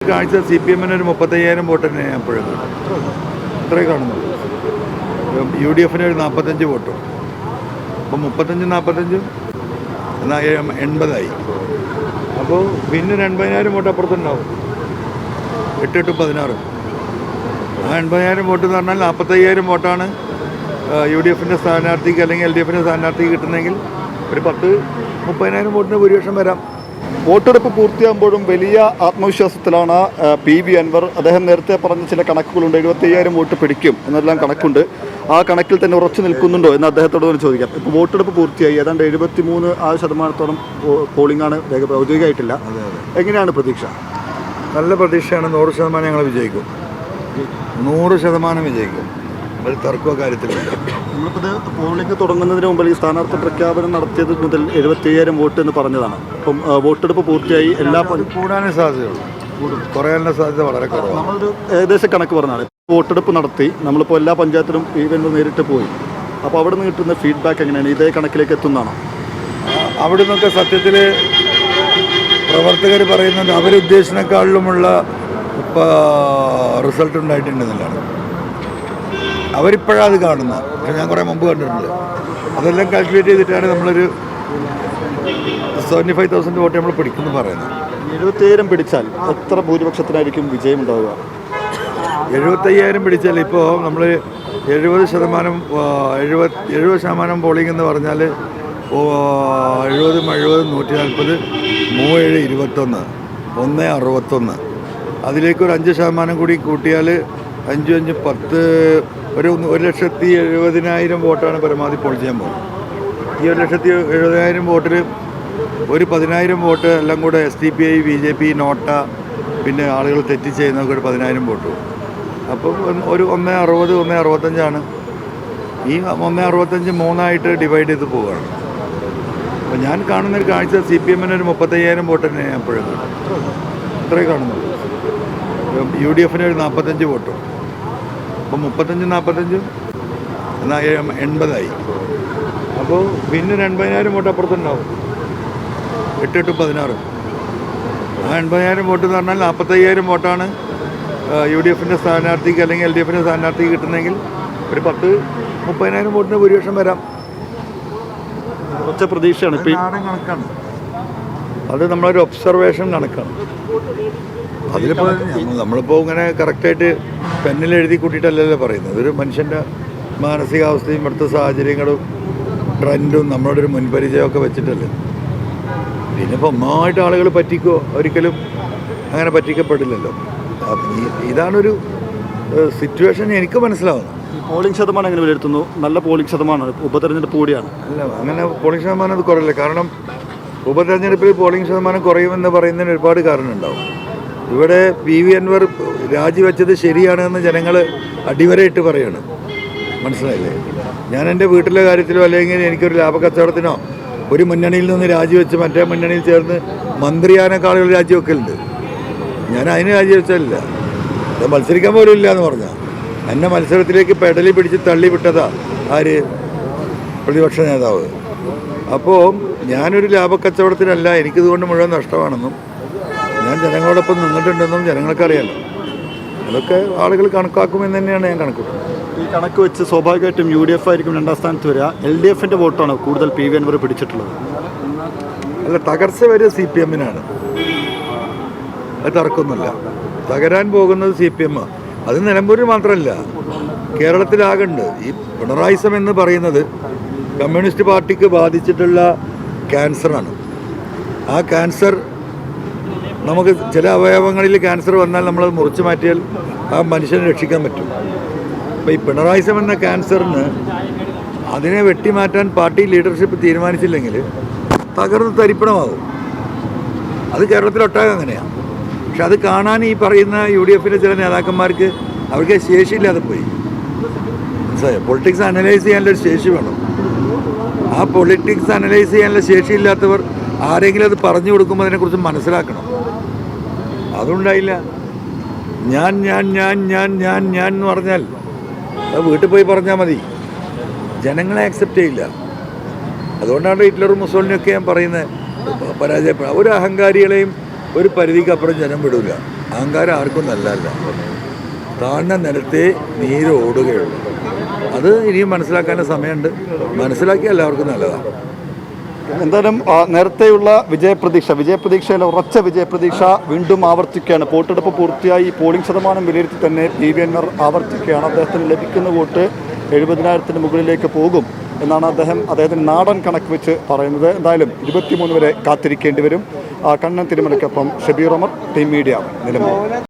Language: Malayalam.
കാഴ്ച CPM-ന് ഒരു 35,000 വോട്ട് തന്നെ ഞാൻ എപ്പോഴും ഇത്രേ കാണുന്നുള്ളൂ. UDF-ന് ഒരു 45 വോട്ടും. അപ്പോൾ 35-45 എന്നാൽ 80ആയി. അപ്പോൾ പിന്നെ 80,000 വോട്ട് അപ്പുറത്തുണ്ടാവും. 8-8-16. ആ 80,000 വോട്ട് എന്ന് പറഞ്ഞാൽ 45,000 വോട്ടാണ് UDF-ൻ്റെ സ്ഥാനാർത്ഥിക്ക് അല്ലെങ്കിൽ LDF-ൻ്റെ സ്ഥാനാർത്ഥിക്ക് കിട്ടുന്നെങ്കിൽ ഒരു 10-30,000 വോട്ടിന് ഭൂരിപക്ഷം വരാം. വോട്ടെടുപ്പ് പൂർത്തിയാകുമ്പോഴും വലിയ ആത്മവിശ്വാസത്തിലാണ് PV അൻവർ. അദ്ദേഹം നേരത്തെ പറഞ്ഞ ചില കണക്കുകളുണ്ട്, 75,000 വോട്ട് പിടിക്കും എന്നെല്ലാം കണക്കുണ്ട്. ആ കണക്കിൽ തന്നെ ഉറച്ചു നിൽക്കുന്നുണ്ടോ എന്ന് അദ്ദേഹത്തോട് തന്നെ ചോദിക്കാം. ഇപ്പോൾ വോട്ടെടുപ്പ് പൂർത്തിയായി, ഏതാണ്ട് 73% പോളിംഗാണ് ഔദ്യോഗികമായിട്ടില്ല. എങ്ങനെയാണ് പ്രതീക്ഷ? നല്ല പ്രതീക്ഷയാണ്. 100% ഞങ്ങൾ വിജയിക്കും. 100% വിജയിക്കും. ഒരു തർക്കമോ കാര്യത്തിലില്ല. നമ്മളിപ്പോൾ പോളിംഗ് തുടങ്ങുന്നതിന് മുമ്പ് ഈ സ്ഥാനാർത്ഥി പ്രഖ്യാപനം നടത്തിയത് മുതൽ 75,000 വോട്ട് എന്ന് പറഞ്ഞതാണ്. അപ്പം വോട്ടെടുപ്പ് പൂർത്തിയായി, എല്ലാ കൂടാനേ സാധ്യതയുള്ളൂ. കുറയാനുള്ള സാധ്യത വളരെ കുറവാണ്. നമ്മളൊരു ഏകദേശം കണക്ക് പറഞ്ഞാണ്. വോട്ടെടുപ്പ് നടത്തി, നമ്മളിപ്പോൾ എല്ലാ പഞ്ചായത്തിലും PV നേരിട്ട് പോയി. അപ്പോൾ അവിടെ നിന്ന് കിട്ടുന്ന ഫീഡ്ബാക്ക് എങ്ങനെയാണ്? ഇതേ കണക്കിലേക്ക് എത്തുന്നതാണോ? അവിടെ നിന്നൊക്കെ സത്യത്തിൽ പ്രവർത്തകർ പറയുന്നത് അവരുദ്ദേശിച്ചതിനേക്കാളിലുമുള്ള റിസൾട്ട് ഉണ്ടായിട്ടുണ്ടെന്നുള്ളതാണ്. അവരിപ്പോഴാണ് അത് കാണുന്നത്. പക്ഷെ ഞാൻ കുറേ മുമ്പ് കണ്ടിട്ടുണ്ട്. അതെല്ലാം കാൽക്കുലേറ്റ് ചെയ്തിട്ടാണ് നമ്മളൊരു 75,000 വോട്ട് നമ്മൾ പിടിക്കുമെന്ന് പറയുന്നത്. 75,000 പിടിച്ചാൽ എത്ര ഭൂരിപക്ഷത്തിനായിരിക്കും വിജയം ഉണ്ടാവുക? 75,000 പിടിച്ചാൽ ഇപ്പോൾ നമ്മൾ 70% പോളിംഗ് എന്ന് പറഞ്ഞാൽ 70, 140, 3721, 161. അതിലേക്ക് ഒരു 5% കൂടി കൂട്ടിയാൽ 5, 10, ഒരു 1,70,000 വോട്ടാണ് പരമാവധി പോൾ ചെയ്യാൻ പോകുന്നത്. ഈ 1,70,000 വോട്ടിൽ ഒരു 10,000 വോട്ട് എല്ലാം കൂടെ SDPI, BJP, നോട്ട, പിന്നെ ആളുകൾ തെറ്റ് ചെയ്യുന്നവർക്ക് ഒരു 10,000 വോട്ട്. അപ്പം ഒരു 160, 165. ഈ 165 3ആയിട്ട് ഡിവൈഡ് ചെയ്ത് പോവുകയാണ്. അപ്പോൾ ഞാൻ കാണുന്നൊരു കാഴ്ച CPM-ന് ഒരു 35,000 വോട്ട് തന്നെ ഞാൻ എപ്പോഴും ഇത്രേ കാണുന്നുള്ളൂ. UDF-ന് ഒരു 45 വോട്ടും. അപ്പോൾ 35-45 എന്നാൽ 80ആയി. അപ്പോൾ പിന്നെ 80,000 വോട്ട് അപ്പുറത്തുണ്ടാവും. 8-8-16. ആ 80,000 വോട്ട് എന്ന് പറഞ്ഞാൽ 45,000 വോട്ടാണ് UDF-ൻ്റെ സ്ഥാനാർത്ഥിക്ക് അല്ലെങ്കിൽ LDF-ൻ്റെ സ്ഥാനാർത്ഥിക്ക് കിട്ടുന്നെങ്കിൽ ഒരു 10-30,000 വോട്ടിന് ഭൂരിപക്ഷം വരാം. കുറച്ച് പ്രതീക്ഷയാണ്. കണക്കാണ് അത്, നമ്മളൊരു ഒബ്സർവേഷൻ കണക്കാണ്. അതിലിപ്പോൾ നമ്മളിപ്പോൾ ഇങ്ങനെ കറക്റ്റായിട്ട് പെന്നിൽ എഴുതി കൂട്ടിയിട്ടല്ലല്ലോ പറയുന്നത്. ഒരു മനുഷ്യൻ്റെ മാനസികാവസ്ഥയും ഇവിടുത്തെ സാഹചര്യങ്ങളും ട്രെൻഡും നമ്മളോട് ഒരു മുൻപരിചയമൊക്കെ വെച്ചിട്ടല്ലേ. പിന്നെ ഇപ്പോൾ ഒന്നായിട്ട് ആളുകൾ പറ്റിക്കോ? ഒരിക്കലും അങ്ങനെ പറ്റിക്കപ്പെടില്ലല്ലോ. ഇതാണൊരു സിറ്റുവേഷൻ എനിക്ക് മനസ്സിലാവുന്നത്. പോളിംഗ് ശതമാനം എങ്ങനെ വിലയിരുത്തുന്നു? നല്ല പോളിംഗ് ശതമാനമാണ്. ഉപതെരഞ്ഞെടുപ്പ് കൂടിയാണ്. അല്ല, അങ്ങനെ പോളിംഗ് ശതമാനം അത് കുറയില്ല. കാരണം ഉപതെരഞ്ഞെടുപ്പിൽ പോളിംഗ് ശതമാനം കുറയുമെന്ന് പറയുന്നതിന് ഒരുപാട് കാരണം ഉണ്ടാവും. ഇവിടെ PV അൻവർ രാജിവെച്ചത് ശരിയാണെന്ന് ജനങ്ങൾ അടിവരയിട്ട് പറയാണ്. മനസ്സിലായില്ലേ? ഞാൻ എൻ്റെ വീട്ടിലെ കാര്യത്തിലോ അല്ലെങ്കിൽ എനിക്കൊരു ലാഭക്കച്ചവടത്തിനോ ഒരു മുന്നണിയിൽ നിന്ന് രാജിവെച്ച് മറ്റേ മുന്നണിയിൽ ചേർന്ന് മന്ത്രിയാനൊക്കെ ആളുകൾ രാജിവെക്കലുണ്ട്. ഞാൻ അതിന് രാജിവെച്ചല്ല. അത് മത്സരിക്കാൻ പോലും ഇല്ല എന്ന് പറഞ്ഞാൽ എന്നെ മത്സരത്തിലേക്ക് പെടലി പിടിച്ച് തള്ളി വിട്ടതാ ആര്? പ്രതിപക്ഷ നേതാവ്. അപ്പോൾ ഞാനൊരു ലാഭക്കച്ചവടത്തിനല്ല, എനിക്കിതുകൊണ്ട് മുഴുവൻ നഷ്ടമാണെന്നും ഞാൻ ജനങ്ങളോടൊപ്പം നിന്നിട്ടുണ്ടെന്നും ജനങ്ങൾക്കറിയാലോ. അതൊക്കെ ആളുകൾ കണക്കാക്കുമെന്ന് തന്നെയാണ് ഞാൻ കണക്കൂട്ടുന്നത്. ഈ കണക്ക് വെച്ച് സ്വാഭാവികമായിട്ടും UDF ആയിരിക്കും 2ാം സ്ഥാനത്ത് വരിക. LDF-ൻ്റെ വോട്ടാണ് കൂടുതൽ PV അൻവർ പിടിച്ചിട്ടുള്ളത്. അല്ല, തകർച്ച വരെ CPM-നാണ്. അത് തർക്കമൊന്നുമില്ല. തകരാൻ പോകുന്നത് CPM. അത് നിലമ്പൂരിൽ മാത്രമല്ല, കേരളത്തിലാകുണ്ട്. ഈ പിണറായിസം എന്ന് പറയുന്നത് കമ്മ്യൂണിസ്റ്റ് പാർട്ടിക്ക് ബാധിച്ചിട്ടുള്ള ക്യാൻസറാണ്. ആ ക്യാൻസർ നമുക്ക് ചില അവയവങ്ങളിൽ ക്യാൻസർ വന്നാൽ നമ്മളത് മുറിച്ച് മാറ്റിയാൽ ആ മനുഷ്യനെ രക്ഷിക്കാൻ പറ്റും. അപ്പോൾ ഈ പിണറായിസം എന്ന ക്യാൻസറിന് അതിനെ വെട്ടിമാറ്റാൻ പാർട്ടി ലീഡർഷിപ്പ് തീരുമാനിച്ചില്ലെങ്കിൽ തകർന്ന് തരിപ്പണമാകും. അത് കേരളത്തിലൊട്ടാകെ അങ്ങനെയാണ്. പക്ഷെ അത് കാണാൻ ഈ പറയുന്ന UDF-ൻ്റെ ചില നേതാക്കന്മാർക്ക് അവർക്ക് ശേഷിയില്ലാതെ പോയി. മനസ്സിലായോ? പൊളിറ്റിക്സ് അനലൈസ് ചെയ്യാനുള്ളൊരു ശേഷി വേണം. ആ പൊളിറ്റിക്സ് അനലൈസ് ചെയ്യാനുള്ള ശേഷിയില്ലാത്തവർ ആരെങ്കിലും അത് പറഞ്ഞു കൊടുക്കുമ്പോൾ അതിനെക്കുറിച്ച് മനസ്സിലാക്കണം. അതുണ്ടായില്ല. ഞാൻ ഞാൻ ഞാൻ ഞാൻ ഞാൻ ഞാൻ എന്ന് പറഞ്ഞാൽ അത് വീട്ടിൽ പോയി പറഞ്ഞാൽ മതി. ജനങ്ങളെ ആക്സെപ്റ്റ് ചെയ്യില്ല. അതുകൊണ്ടാണ് ഹിറ്റ്ലറും മുസോളിനിയൊക്കെ ഞാൻ പറയുന്നത് പരാജയപ്പെടുക. ഒരു അഹങ്കാരികളെയും ഒരു പരിധിക്കപ്പുറം ജനം വിടില്ല. അഹങ്കാരം ആർക്കും നല്ലതല്ല. താഴ്ന്ന നിലത്തെ നീര് ഓടുകയുള്ളൂ. അത് ഇനിയും മനസ്സിലാക്കാൻ സമയമുണ്ട്. മനസ്സിലാക്കിയ എല്ലാവർക്കും നല്ലതാണ്. എന്തായാലും നേരത്തെയുള്ള വിജയപ്രതീക്ഷയിലെ ഉറച്ച വിജയപ്രതീക്ഷ വീണ്ടും ആവർത്തിക്കുകയാണ്. വോട്ടെടുപ്പ് പൂർത്തിയായി പോളിംഗ് ശതമാനം വിലയിരുത്തി തന്നെ പി വി അൻവർ ആവർത്തിക്കുകയാണ്. അദ്ദേഹത്തിന് ലഭിക്കുന്ന വോട്ട് 70,000-ന് മുകളിലേക്ക് പോകും എന്നാണ് അദ്ദേഹത്തിന് നാടൻ കണക്ക് വെച്ച് പറയുന്നത്. എന്തായാലും 23 വരെ കാത്തിരിക്കേണ്ടി വരും. കണ്ണൻ തിരുമലയ്ക്കൊപ്പം ഷബീർ അമർ, ടീം മീഡിയ, നിലമ്പൂർ.